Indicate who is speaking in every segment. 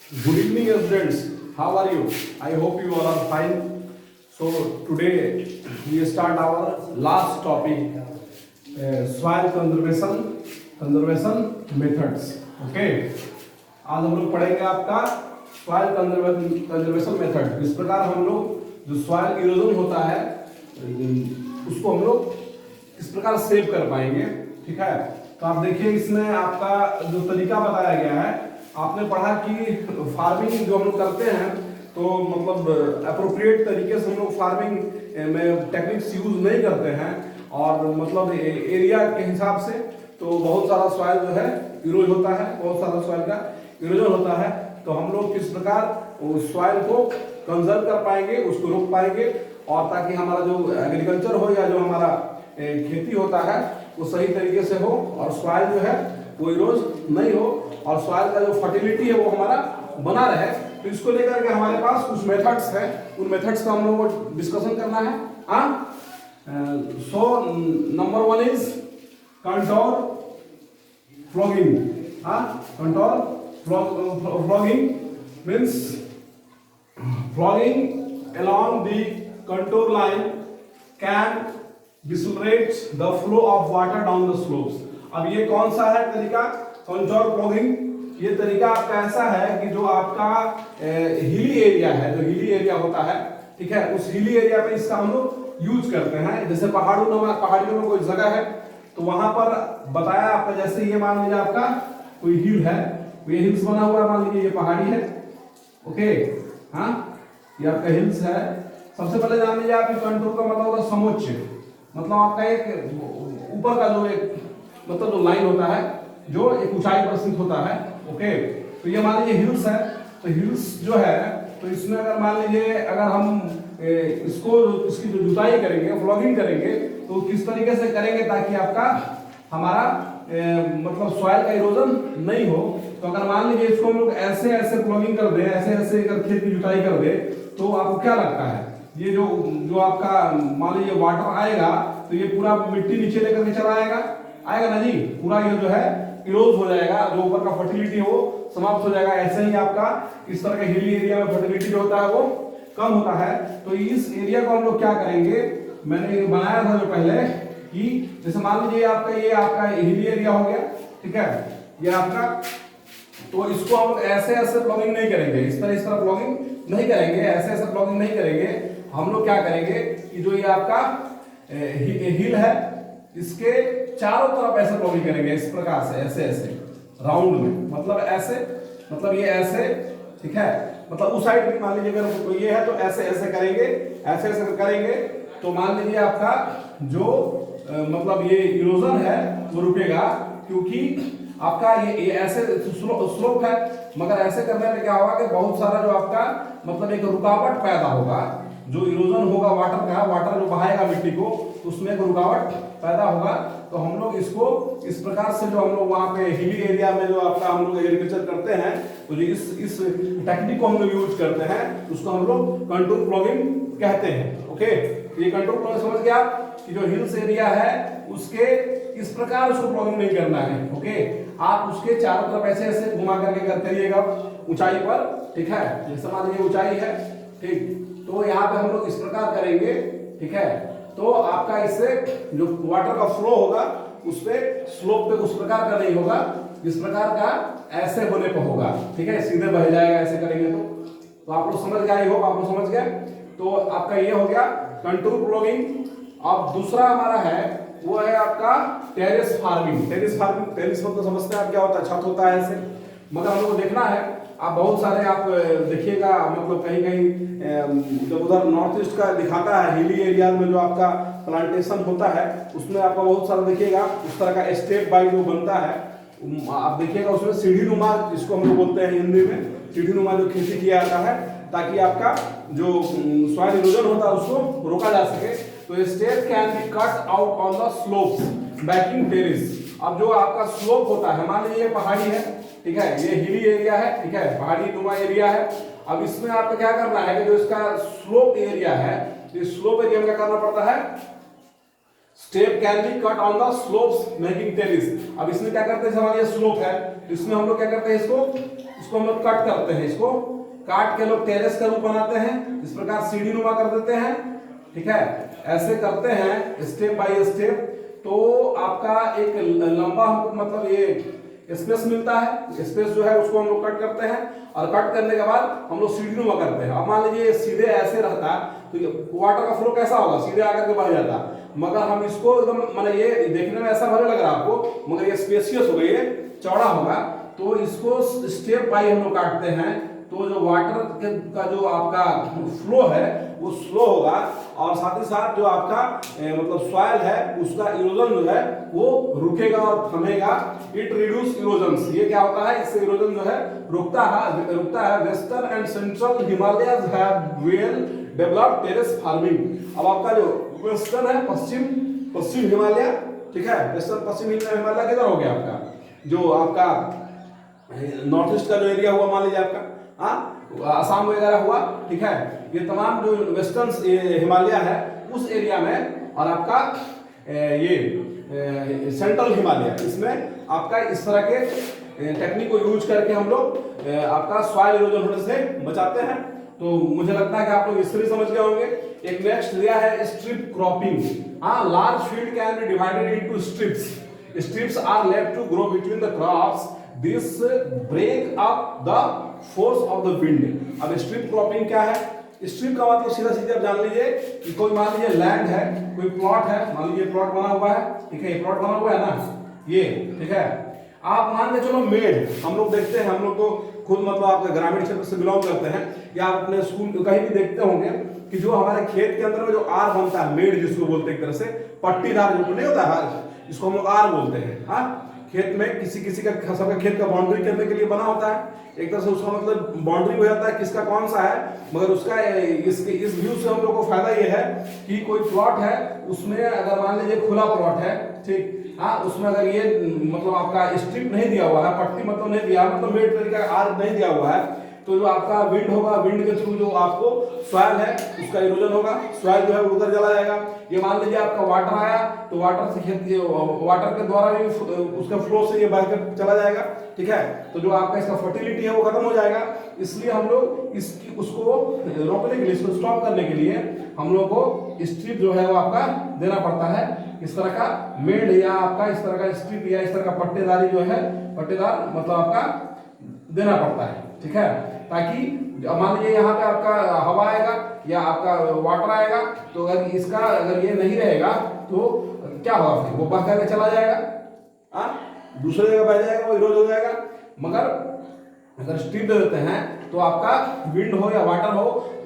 Speaker 1: Good evening, students. How are you? I hope you all are fine. So today we start our last topic, soil conservation methods. Okay. आज हम लोग पढ़ेंगे आपका soil conservation method. इस प्रकार हम लोग जो सॉइल इरोजन होता है उसको हम लोग किस प्रकार सेव कर पाएंगे। ठीक है, तो आप देखिए इसमें आपका जो तरीका बताया गया है, आपने पढ़ा कि फार्मिंग जो हम लोग करते हैं तो मतलब अप्रोप्रिएट तरीके से हम लोग फार्मिंग में टेक्निक्स यूज नहीं करते हैं और मतलब एरिया के हिसाब से तो बहुत सारा सॉइल जो है इरोज होता है, बहुत सारा सॉइल का इरोजन होता है। तो हम लोग किस प्रकार उस सॉइल को कंजर्व कर पाएंगे, उसको रोक पाएंगे और ताकि हमारा जो एग्रीकल्चर हो या जो हमारा खेती होता है वो सही तरीके से हो और सॉइल जो है वो इरोज नहीं हो और सॉइल का जो फर्टिलिटी है वो हमारा बना रहे। तो इसको लेकर के हमारे पास कुछ मेथड्स हैं, उन मेथड्स का हम लोगों को डिस्कशन करना है। So number 1 is contour flogging. Contour flogging means flogging along the contour line can decelerate the flow of water down the slopes। अब ये कौन सा है तरीका, कंटोर फ्लॉगिंग। ये तरीका आपका ऐसा है कि जो आपका हिली एरिया है, जो हिली एरिया होता है, ठीक है, उस हिली एरिया पे इसका हम लोग यूज करते हैं। जैसे पहाड़ियों में कोई जगह है तो वहां पर बताया आपका, जैसे ये मान लीजिए आपका कोई हिल है, ये हिल्स बना हुआ है, मान लीजिए ये पहाड़ी है। ओके, हाँ, ये आपका हिल्स है। सबसे पहले जान लीजिए आप कंटूर का मतलब होता है समोच्च, मतलब आपका एक ऊपर का जो एक मतलब जो लाइन होता है जो एक ऊंचाई पर स्थित होता है। ओके, तो ये मान लीजिए हिल्स है, तो हिल्स जो है तो इसमें अगर मान लीजिए अगर हम इसकी जो जुताई करेंगे, फ्लॉगिंग करेंगे तो किस तरीके से करेंगे ताकि आपका हमारा मतलब सॉइल का इरोजन नहीं हो। तो अगर मान लीजिए इसको हम लोग ऐसे ऐसे फ्लॉगिंग कर दें, ऐसे ऐसे अगर खेत की जुताई कर दे तो आपको क्या लगता है ये जो आपका मान लीजिए वाटर आएगा तो ये पूरा मिट्टी नीचे लेकर के चला आएगा ना जी, पूरा ये जो है इरोज हो जाएगा, जो ऊपर का फर्टिलिटी है वो समाप्त हो जाएगा। ऐसे ही आपका इस तरह के हिली एरिया में फर्टिलिटी जो होता है वो कम होता है। तो इस एरिया को हम लोग क्या करेंगे, मैंने बनाया था जो पहले कि जैसे मान लीजिए आपका हिली एरिया हो गया, ठीक है, ये आपका, तो इसको हम लोग ऐसे ऐसे प्लॉगिंग नहीं करेंगे, इस तरह प्लॉगिंग नहीं करेंगे, ऐसे ऐसे प्लॉगिंग नहीं करेंगे। हम लोग क्या करेंगे कि जो ये आपका हिल है इसके चारों तरफ ऐसे प्लॉगिंग करेंगे, इस प्रकार से ऐसे ऐसे राउंड में, मतलब ऐसे, मतलब ये ऐसे, ठीक है, मतलब उस साइड भी मान लीजिए अगर तो ये है तो ऐसे ऐसे करेंगे, ऐसे ऐसे करेंगे तो मान लीजिए आपका जो मतलब ये इरोजन है वो रुकेगा, क्योंकि आपका ये ऐसे स्लोप है, मगर ऐसे करने में क्या होगा कि बहुत सारा जो आपका मतलब एक रुकावट पैदा होगा, जो इरोजन होगा वाटर जो बहाएगा मिट्टी को, उसमें एक रुकावट पैदा होगा। तो हम लोग इसको इस प्रकार से जो हम लोग वहाँ पे हिली एरिया में जो आपका हम लोग एग्रीकल्चर करते हैं तो जो इस टेक्निक को हम लोग यूज करते हैं उसको हम लोग कंटूर फ्लॉगिंग कहते हैं। ओके, ये कंटूर फ्लॉगिंग समझ गया कि जो हिल्स एरिया है उसके इस प्रकार उसको फ्लॉगिंग नहीं करना है। ओके, आप उसके चारों तरफ ऐसे ऐसे घुमा करके करिएगा ऊंचाई पर, ठीक है, जैसे मान लीजिए ऊंचाई है, ठीक, तो यहाँ पे हम लोग इस प्रकार करेंगे, ठीक है, तो आपका इससे जो वाटर का फ्लो होगा उस पे स्लोप पे उस प्रकार का नहीं होगा, इस प्रकार का ऐसे होने पर होगा, ठीक है, सीधे बह जाएगा ऐसे करेंगे तो आप लोग समझ गए, हो आप लोग समझ गए। तो आपका ये हो गया कंटूर फ्लॉगिंग। अब दूसरा हमारा है वो है आपका टेरेस फार्मिंग। टेरेस मतलब समझते हैं आप क्या होता है, छत होता है ऐसे, मगर हम लोग को देखना है, आप बहुत सारे आप देखिएगा मतलब कहीं कहीं जब उधर नॉर्थ ईस्ट का दिखाता है हिली एरिया में जो आपका प्लांटेशन होता है उसमें आपका बहुत सारा देखिएगा उस तरह का स्टेप बाय जो बनता है, आप देखिएगा उसमें सीढ़ी नुमा, जिसको हम लोग बोलते हैं हिंदी में सीढ़ी नुमा जो खेती किया जाता है ताकि आपका जो सॉइल इरोजन होता है उसको रोका जा सके। तो step can be cut out on the slopes banking terrace. अब जो आपका स्लोप होता है, मान लीजिए पहाड़ी है, ठीक है, ये हिली एरिया है, ठीक है, पहाड़ी नुमा एरिया है। अब इसमें आपको क्या करना है कि जो इसका स्लोप एरिया है, इस स्लोप एरिया में क्या करना पड़ता है, step can be cut on the slopes making terrace. अब इसमें क्या करते हैं, हमारा ये स्लोप है, इसमें हम लोग क्या करते हैं, इसको इसको हम लोग कट करते हैं, इसको काट के लोग टेरेस का रूप बनाते हैं, इस प्रकार सीढ़ी नुमा कर देते हैं, ठीक है, ऐसे करते हैं स्टेप बाय स्टेप। तो आपका एक लंबा हमको मतलब ये स्पेस मिलता है, स्पेस जो है उसको हम लोग कट करते हैं और कट करने के बाद हम लोग सीढ़ी नुमा करते हैं। अब मान लीजिए सीधे ऐसे रहता तो वाटर का फ्लो कैसा होगा, सीधे आकर के बढ़ जाता, मगर हम इसको एकदम माने ये देखने में ऐसा भले लग रहा है आपको, मगर ये स्पेसियस होगा, ये चौड़ा होगा, तो इसको स्टेप बाय हम लोग काटते हैं। तो जो वाटर का जो आपका फ्लो है वो स्लो होगा और साथ ही साथ जो आपका मतलब सॉइल है उसका इरोजन जो है वो रुकेगा और थमेगा। इट रिड्यूस इरोजन, ये क्या होता है, इससे इरोजन जो है रुकता है। Western and central Himalayas have well developed terrace farming. अब आपका जो वेस्टर्न है पश्चिम हिमालय, ठीक है, वेस्टर्न पश्चिम हिमालय किधर हो गया आपका, जो आपका नॉर्थ ईस्ट का जो एरिया हुआ, मान लीजिए आपका आसाम वगैरह हुआ, ठीक है, ये तमाम जो वेस्टर्न हिमालय है उस एरिया में, और आपका ये सेंट्रल हिमालय, इसमें आपका इस तरह के टेक्निक को यूज करके हम लोग आपका सॉइल इरोजन होने से बचाते हैं। तो मुझे लगता है कि आप लोग इससे समझ गए होंगे। एक नेक्स्ट दिया है strip cropping. Large field can be divided into strips. Strips are left to grow between the crops. This break up the force of the wind. अब स्ट्रिप क्रॉपिंग क्या है? स्ट्रिप का मतलब सीधा सीधा आप जान लीजिए कि कोई मान लीजिए लैंड है, कोई प्लॉट है, मान लीजिए प्लॉट बना हुआ है, ठीक है, ये प्लॉट बना हुआ है ना, ये ठीक है। आप मान के चलो मेड, हम लोग देखते हैं, हम लोग तो खुद मतलब आपके ग्रामीण क्षेत्र से बिलोंग करते हैं, या आप अपने स्कूल कहीं भी देखते होंगे कि जो हमारे खेत के अंदर में जो आर बनता है, मेड जिसको बोलते हैं, एक तरह से पट्टीदार जो नहीं होता है, इसको हम लोग आर बोलते हैं। हाँ, खेत में किसी का सबका खेत का बाउंड्री करने के लिए बना होता है, एक तरह से उसका मतलब बाउंड्री हो जाता है किसका कौन सा है। मगर उसका इस व्यू से हम लोग को फायदा ये है कि कोई प्लॉट है, उसमें अगर मान लीजिए खुला प्लॉट है, ठीक, हाँ, उसमें अगर ये मतलब आपका स्ट्रिप नहीं दिया हुआ है, पट्टी मतलब नहीं दिया, मतलब मेड तरीका आर नहीं दिया हुआ है, तो जो आपका विंड होगा, विंड के थ्रू जो आपको सॉइल है उसका इरोजन होगा, सॉइल जो है उधर चला जाएगा। ये मान लीजिए आपका वाटर आया तो वाटर से खेत, वाटर के द्वारा भी उसका फ्लो से ये बहकर चला जाएगा, ठीक है, तो जो आपका इसका फर्टिलिटी है वो खत्म हो जाएगा। इसलिए हम लोग उसको रोकने के लिए, इसको स्टॉप करने के लिए हम लोग को स्ट्रिप जो है वो आपका देना पड़ता है। इस तरह का मेड या आपका इस तरह का स्ट्रिप या इस तरह का पट्टेदारी जो है, पट्टेदार मतलब आपका देना पड़ता है, ठीक है, ताकि मान लीजिए यहाँ पे आपका हवा आएगा या आपका वाटर आएगा, तो अगर ये नहीं रहेगा तो क्या होगा, फिर वो बह करके चला जाएगा, दूसरे जगह बह जाएगा, वो इरोज हो जाएगा। मगर अगर स्ट्रिप दे देते हैं तो आपका विंड हो या वाटर हो,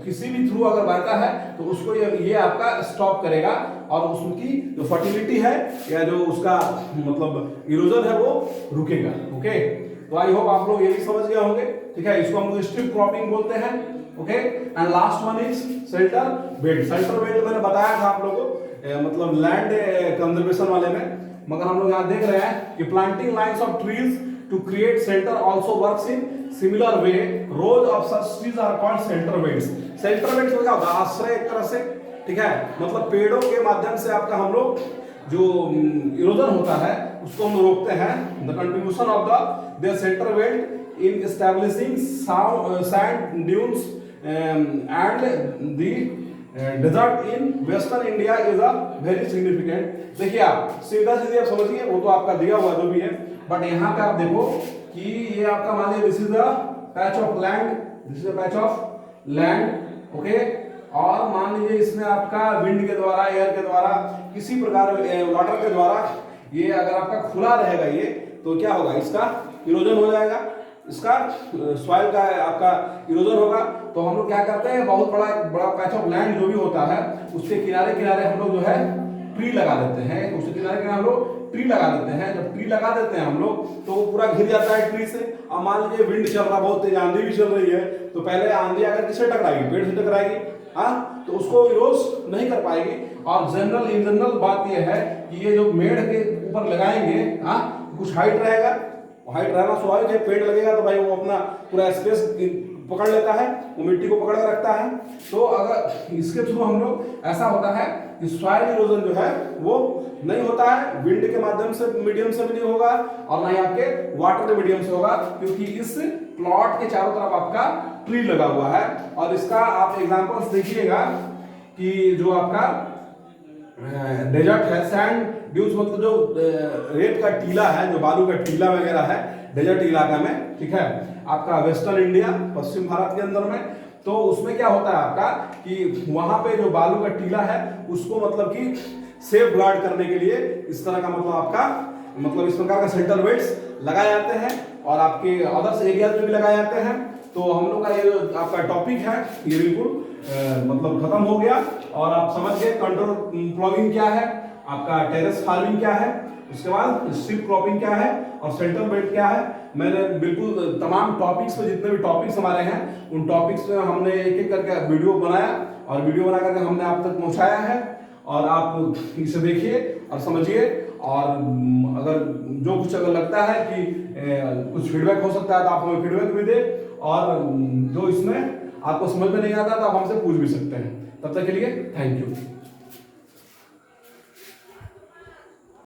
Speaker 1: किसी भी थ्रू अगर बहता है तो उसको ये आपका स्टॉप करेगा और उसकी जो फर्टिलिटी है या जो उसका मतलब इरोजन है वो रुकेगा। ओके, तो आई होप आप लोग ये भी समझ गए होंगे, ठीक है, इसको हम लोग स्ट्रिप क्रॉपिंग बोलते हैं। Okay, and last one is shelter bed. Shelter bed मैंने बताया था आप लोगों को मतलब लैंड कंजर्वेशन वाले में, मगर हम लोग यहाँ देख रहे हैं कि planting lines of trees to create shelter also works in similar way. Rows of such trees are called shelter beds. Shelter beds क्या होता है, आश्रय एक तरह से, ठीक है, मतलब पेड़ों के माध्यम से आपका हम लोग जो इरोजन होता है उसको हम रोकते हैं। The contribution of the shelter belt in establishing sand dunes and the desert in western India is a very significant. देखिए आप सीधा सीधे आप समझिए, वो तो आपका दिया हुआ जो भी है, बट यहाँ पे आप देखो कि ये आपका मान लीजिए this is the patch of land, this is the patch of land, okay, और मान लीजिए इसमें आपका विंड के द्वारा, एयर के द्वारा, किसी प्रकार वाटर के द्वारा ये अगर आपका खुला रहेगा ये, तो क्या होगा, इसका इरोजन हो जाएगा, इसका सॉइल का आपका इरोजन होगा। तो हम लोग क्या करते हैं, बहुत बड़ा पैच ऑफ लैंड जो भी होता है उसके किनारे किनारे हम लोग जो है ट्री लगा देते हैं, उसके किनारे किनारे हम लोग ट्री लगा देते हैं। जब ट्री लगा देते हैं हम लोग तो वो पूरा घिर जाता है ट्री से। अब मान लीजिए विंड चल रहा, बहुत तेज आंधी भी चल रही है, तो पहले आंधी अगर किससे टकराएगी, पेड़ से टकराएगी, हाँ, तो उसको इरोज नहीं कर पाएगी। और इन जनरल बात यह है कि ये जो मेड़ के ऊपर लगाएंगे, हाँ, कुछ हाइट रहेगा, हाइट रहना स्वाभाविक है, पेड़ लगेगा तो भाई वो अपना पूरा स्पेस पकड़ लेता है, वो मिट्टी को पकड़ के रखता है। तो अगर इसके थ्रू हम लोग ऐसा होता है कि सॉइल इरोजन जो है वो नहीं होता है, विंड के माध्यम से मीडियम से भी नहीं होगा और ना ही आपके वाटर के मीडियम से होगा, क्योंकि इस प्लॉट के चारों तरफ आपका ट्री लगा हुआ है। और इसका आप एग्जांपल्स देखिएगा कि जो आपका डेजर्ट है, सैंड ड्यूज मतलब जो रेत का टीला है, जो बालू का टीला वगैरह है डेजर्ट इलाका में, ठीक है, आपका वेस्टर्न इंडिया पश्चिम भारत के अंदर में, तो उसमें क्या होता है आपका कि वहां पे जो बालू का टीला है उसको मतलब कि सेफ गार्ड करने के लिए इस तरह का मतलब आपका मतलब इस प्रकार का सेंटर वेट्स लगाए जाते हैं और आपके अदर्स एरियाज में भी लगाए जाते हैं। तो हम लोग का ये जो आपका टॉपिक है ये बिल्कुल मतलब खत्म हो गया और आप समझ गए कंट्रोल प्लॉगिंग क्या है, आपका टेरेस फार्मिंग क्या है, उसके बाद स्ट्रिप क्रॉपिंग क्या है और सेंटर बेल्ट क्या है। मैंने बिल्कुल तमाम टॉपिक्स पे जितने भी टॉपिक्स हमारे हैं उन टॉपिक्स पे हमने एक एक करके वीडियो बनाया और वीडियो बना करके हमने आप तक पहुंचाया है और आप इसे देखिए और समझिए। और अगर जो कुछ अगर लगता है कि कुछ फीडबैक हो सकता है तो आप हमें फीडबैक भी दें और जो इसमें आपको समझ में नहीं आता तो आप हमसे पूछ भी सकते हैं। तब तक के लिए थैंक यू।